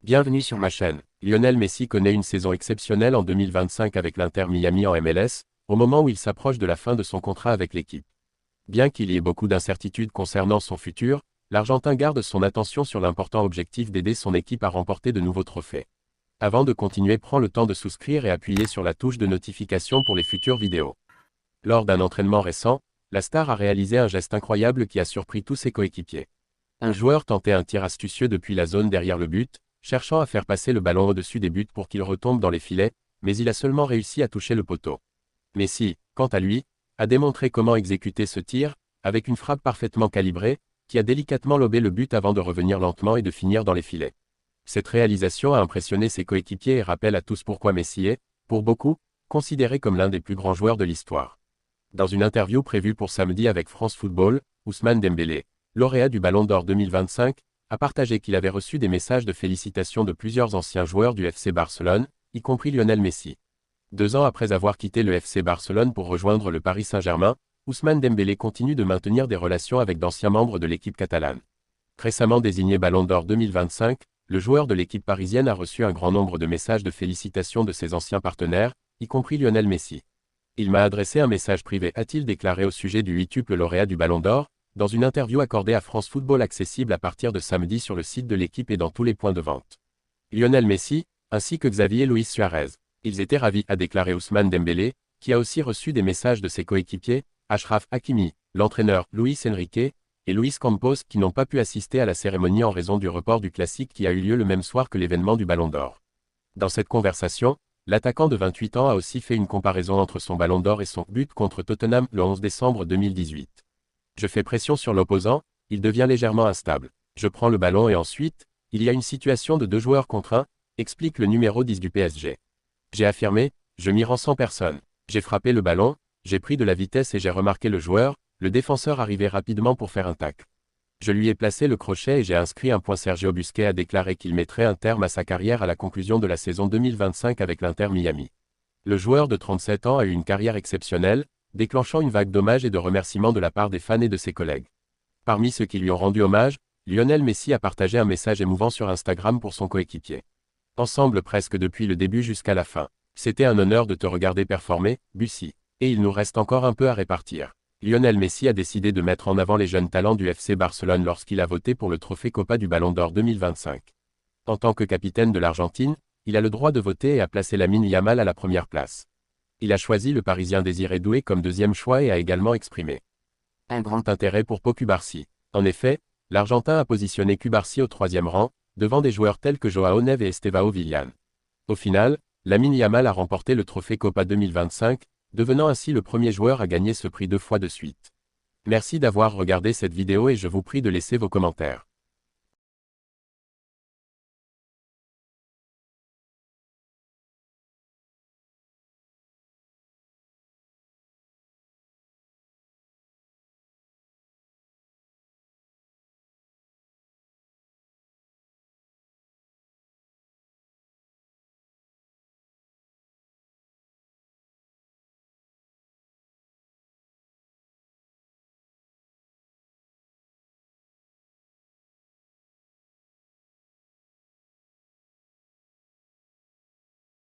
Bienvenue sur ma chaîne. Lionel Messi connaît une saison exceptionnelle en 2025 avec l'Inter Miami en MLS, au moment où il s'approche de la fin de son contrat avec l'équipe. Bien qu'il y ait beaucoup d'incertitudes concernant son futur, l'Argentin garde son attention sur l'important objectif d'aider son équipe à remporter de nouveaux trophées. Avant de continuer, prends le temps de souscrire et appuyer sur la touche de notification pour les futures vidéos. Lors d'un entraînement récent, la star a réalisé un geste incroyable qui a surpris tous ses coéquipiers. Un joueur tentait un tir astucieux depuis la zone derrière le but, cherchant à faire passer le ballon au-dessus des buts pour qu'il retombe dans les filets, mais il a seulement réussi à toucher le poteau. Messi, quant à lui, a démontré comment exécuter ce tir, avec une frappe parfaitement calibrée, qui a délicatement lobé le but avant de revenir lentement et de finir dans les filets. Cette réalisation a impressionné ses coéquipiers et rappelle à tous pourquoi Messi est, pour beaucoup, considéré comme l'un des plus grands joueurs de l'histoire. Dans une interview prévue pour samedi avec France Football, Ousmane Dembélé, lauréat du Ballon d'Or 2025, a partagé qu'il avait reçu des messages de félicitations de plusieurs anciens joueurs du FC Barcelone, y compris Lionel Messi. 2 ans après avoir quitté le FC Barcelone pour rejoindre le Paris Saint-Germain, Ousmane Dembélé continue de maintenir des relations avec d'anciens membres de l'équipe catalane. Récemment désigné Ballon d'Or 2025, le joueur de l'équipe parisienne a reçu un grand nombre de messages de félicitations de ses anciens partenaires, y compris Lionel Messi. Il m'a adressé un message privé, a-t-il déclaré au sujet du 8tuple lauréat du Ballon d'Or, dans une interview accordée à France Football accessible à partir de samedi sur le site de l'équipe et dans tous les points de vente. Lionel Messi, ainsi que Xavier Luis Suarez. Ils étaient ravis, a déclaré Ousmane Dembélé, qui a aussi reçu des messages de ses coéquipiers, Achraf Hakimi, l'entraîneur Luis Enrique, et Luis Campos qui n'ont pas pu assister à la cérémonie en raison du report du classique qui a eu lieu le même soir que l'événement du Ballon d'Or. Dans cette conversation, l'attaquant de 28 ans a aussi fait une comparaison entre son Ballon d'Or et son but contre Tottenham le 11 décembre 2018. Je fais pression sur l'opposant, il devient légèrement instable. Je prends le ballon et ensuite, il y a une situation de 2 joueurs contre 1, explique le numéro 10 du PSG. J'ai affirmé, je m'y rends sans personne. J'ai frappé le ballon, j'ai pris de la vitesse et j'ai remarqué le joueur, le défenseur arrivait rapidement pour faire un tacle. Je lui ai placé le crochet et j'ai inscrit un point. Sergio Busquets a déclaré qu'il mettrait un terme à sa carrière à la conclusion de la saison 2025 avec l'Inter Miami. Le joueur de 37 ans a eu une carrière exceptionnelle, déclenchant une vague d'hommages et de remerciements de la part des fans et de ses collègues. Parmi ceux qui lui ont rendu hommage, Lionel Messi a partagé un message émouvant sur Instagram pour son coéquipier. Ensemble presque depuis le début jusqu'à la fin. C'était un honneur de te regarder performer, Bussi. Et il nous reste encore un peu à répartir. Lionel Messi a décidé de mettre en avant les jeunes talents du FC Barcelone lorsqu'il a voté pour le trophée Copa du Ballon d'Or 2025. En tant que capitaine de l'Argentine, il a le droit de voter et a placé Lamine Yamal à la première place. Il a choisi le Parisien Désiré Doué comme 2e choix et a également exprimé un grand intérêt pour Pau Cubarsí. En effet, l'Argentin a positionné Cubarsí au 3e rang, devant des joueurs tels que Joao Neves et Estevão Villan. Au final, Lamine Yamal a remporté le trophée Copa 2025, devenant ainsi le premier joueur à gagner ce prix 2 fois de suite. Merci d'avoir regardé cette vidéo et je vous prie de laisser vos commentaires.